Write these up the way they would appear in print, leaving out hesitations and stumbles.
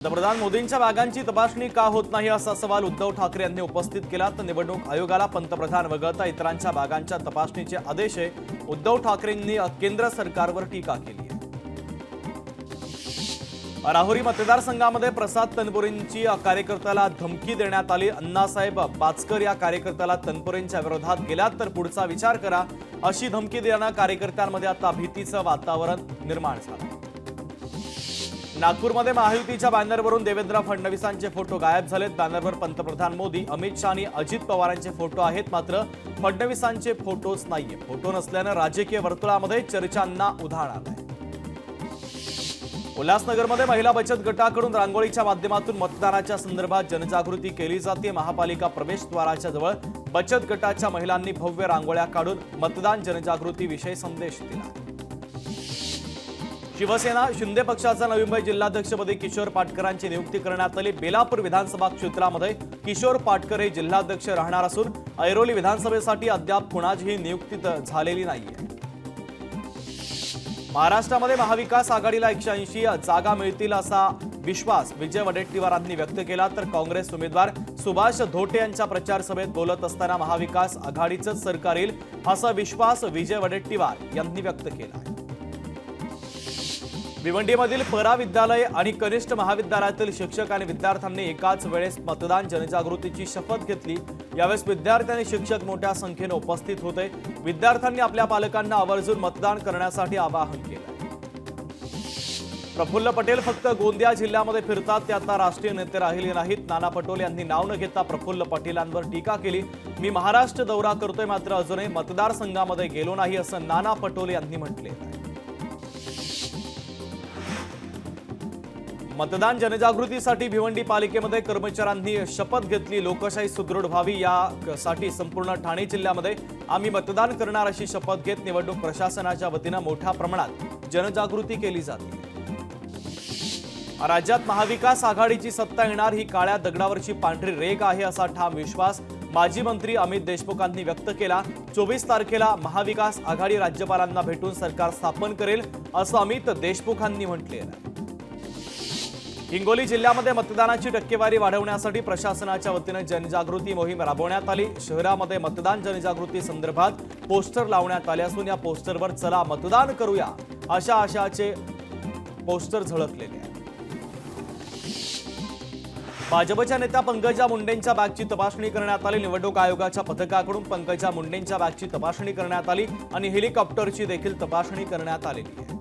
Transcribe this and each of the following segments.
पंतप्रधान मोदींच्या बागांची तपासणी का होत नाही असा सवाल उद्धव ठाकरे यांनी उपस्थित केला। तर निवडणूक आयोगाला पंतप्रधान वगळता इतरांच्या बागांच्या तपासणीचे आदेश उद्धव ठाकरेंनी केंद्र सरकारवर टीका केली आहे। राहुरी मतदारसंघामध्ये प्रसाद तनपुरेंची कार्यकर्त्याला धमकी देण्यात आली। अण्णासाहेब पाचकर या कार्यकर्त्याला तनपुरेंच्या विरोधात गेलात तर पुढचा विचार करा अशी धमकी देण्याने कार्यकर्त्यांमध्ये आता भीतीचं वातावरण निर्माण झालं। नागपूरमध्ये महायुतीच्या बॅनरवरून देवेंद्र फडणवीसांचे फोटो गायब झालेत। बॅनरवर पंतप्रधान मोदी, अमित शाह आणि अजित पवारांचे फोटो आहेत, मात्र फडणवीसांचे फोटोच नाहीये। फोटो नसल्याने राजकीय वर्तुळामध्ये चर्चांना उधाण आलंय। उल्हासनगरमध्ये महिला बचत गटाकडून रांगोळीच्या माध्यमातून मतदानाच्या संदर्भात जनजागृती केली जाते। महापालिका प्रवेशद्वाराच्या जवळ बचत गटाच्या महिलांनी भव्य रांगोळ्या काढून मतदान जनजागृती विषयी संदेश दिला। शिवसेना शिंदे पक्षाचा नवी मुंबई जिल्हाध्यक्षपदी किशोर पाटकरांची नियुक्ती करण्यात आली। बेलापूर विधानसभा क्षेत्रामध्ये किशोर पाटकर हे जिल्हाध्यक्ष राहणार असून ऐरोली विधानसभेसाठी अद्याप कोणाचीही नियुक्ती झालेली नाहीये। महाराष्ट्रामध्ये महाविकास आघाडीला 180 जागा मिळतील असा विश्वास विजय वडेट्टीवारांनी व्यक्त केला। तर काँग्रेस उमेदवार सुभाष धोटे यांच्या प्रचार सभेत बोलत असताना महाविकास आघाडीचंच सरकार येईल असा विश्वास विजय वडेट्टीवार यांनी व्यक्त केला। भिवंडीमधील परा विद्यालय आणि कनिष्ठ महाविद्यालयातील शिक्षक आणि विद्यार्थ्यांनी एकाच वेळेस मतदान जनजागृतीची शपथ घेतली। यावेळेस विद्यार्थी आणि शिक्षक मोठ्या संख्येने उपस्थित होते। विद्यार्थ्यांनी आपल्या पालकांना आवर्जून मतदान करण्यासाठी आवाहन केलं। प्रफुल्ल पटेल फक्त गोंदिया जिल्ह्यामध्ये फिरतात, ते आता राष्ट्रीय नेते राहिले नाहीत। नाना पटोले यांनी नाव न घेता प्रफुल्ल पटेलांवर टीका केली। मी महाराष्ट्र दौरा करतोय, मात्र अजूनही मतदारसंघामध्ये गेलो नाही असं नाना पटोले यांनी म्हटले। मतदान जनजागृतीसाठी भिवंडी पालिकेमध्ये कर्मचाऱ्यांनी शपथ घेतली। लोकशाही सुदृढ व्हावी यासाठी संपूर्ण ठाणे जिल्ह्यामध्ये आम्ही मतदान करणार अशी शपथ घेत निवडणूक प्रशासनाच्या वतीने मोठ्या प्रमाणात जनजागृती केली जाते। राज्यात महाविकास आघाडीची सत्ता येणार ही काळ्या दगडावरची पांढरी रेघ आहे असा ठाम विश्वास माजी मंत्री अमित देशमुखांनी व्यक्त केला। 24 तारखेला महाविकास आघाडी राज्यपालांना भेटून सरकार स्थापन करेल असं अमित देशमुखांनी म्हटले आहे। हिंगोली जिल्ह्यामध्ये मतदानाची टक्केवारी वाढवण्यासाठी प्रशासनाच्या वतीने जनजागृती मोहीम राबवण्यात आली। शहरामध्ये मतदान जनजागृती संदर्भात पोस्टर लावण्यात आले असून या पोस्टरवर चला मतदान करूया अशा आशयाचे पोस्टर झळकलेले आहेत। भाजपच्या नेत्या पंकजा मुंडेंच्या बॅगची तपासणी करण्यात आली। निवडणूक आयोगाच्या पथकाकडून पंकजा मुंडेंच्या बॅगची तपासणी करण्यात आली आणि हेलिकॉप्टरची देखील तपासणी करण्यात आलेली आहे।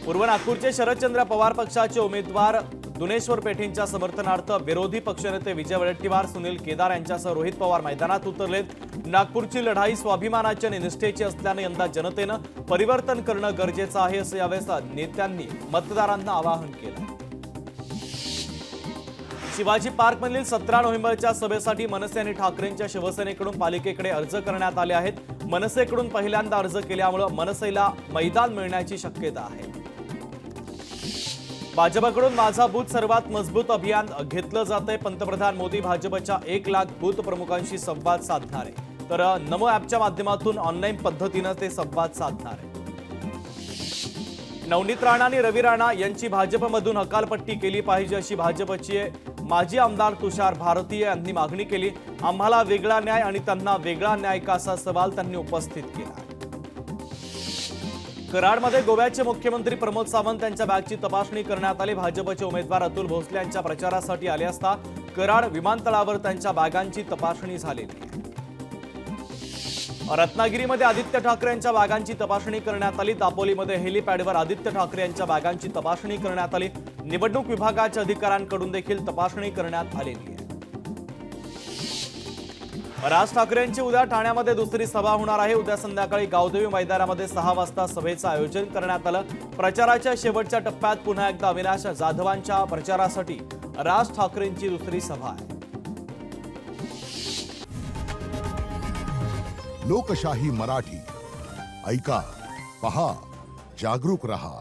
पूर्व नागपूरचे शरदचंद्र पवार पक्षाचे उमेदवार दुनेश्वर पेठेंच्या समर्थनार्थ विरोधी पक्षनेते विजय वडेट्टीवार, सुनील केदार यांच्यासह रोहित पवार मैदानात उतरलेत। नागपूरची लढाई स्वाभिमानाची आणि निष्ठेची असल्याने यंदा जनतेनं परिवर्तन करणं गरजेचं आहे असं यावेळेस नेत्यांनी मतदारांना आवाहन केलं। शिवाजी पार्कमधील 17 नोव्हेंबरच्या सभेसाठी मनसे आणि ठाकरेंच्या शिवसेनेकडून पालिकेकडे अर्ज करण्यात आले आहेत। मनसेकडून पहिल्यांदा अर्ज केल्यामुळे मनसेला मैदान मिळण्याची शक्यता आहे। भाजपकडून माझा बूथ सर्वात मजबूत अभियान घेतलं जातंय। पंतप्रधान मोदी भाजपच्या 1 लाख बूथ प्रमुखांशी संवाद साधणार आहे, तर नमो ॲपच्या माध्यमातून ऑनलाईन पद्धतीने ते संवाद साधणार आहे। नवनीत राणा आणि रवी राणा यांची भाजपमधून हकालपट्टी केली पाहिजे अशी भाजपचे माजी आमदार तुषार भारतीय यांनी मागणी केली। आम्हाला वेगळा न्याय आणि त्यांना वेगळा न्याय का असा सवाल त्यांनी उपस्थित केला। कराडमध्ये गोव्याचे मुख्यमंत्री प्रमोद सावंत यांच्या बॅगची तपासणी करण्यात आली। भाजपचे उमेदवार अतुल भोसले यांच्या प्रचारासाठी आले असता कराड विमानतळावर त्यांच्या बॅगांची तपासणी झालेली आहे। रत्नागिरीमध्ये आदित्य ठाकरे यांच्या बॅगांची तपासणी करण्यात आली। दापोलीमध्ये हेलिपॅडवर आदित्य ठाकरे यांच्या बॅगांची तपासणी करण्यात आली। निवडणूक विभागाच्या अधिकाऱ्यांकडून देखील तपासणी करण्यात आलेली आहे। राज ठाकरे यांची उद्या ठाण्यामध्ये दुसरी सभा होणार आहे। उद्या संध्याकाळी गावदेवी मैदानामध्ये 6 वाजता सभेचं आयोजन करण्यात आलं। प्रचाराच्या शेवटच्या टप्प्यात पुन्हा एकदा अविनाश जाधवांच्या प्रचारासाठी राज ठाकरेंची दुसरी सभा आहे। लोकशाही मराठी ऐका, पहा, जागरूक रहा।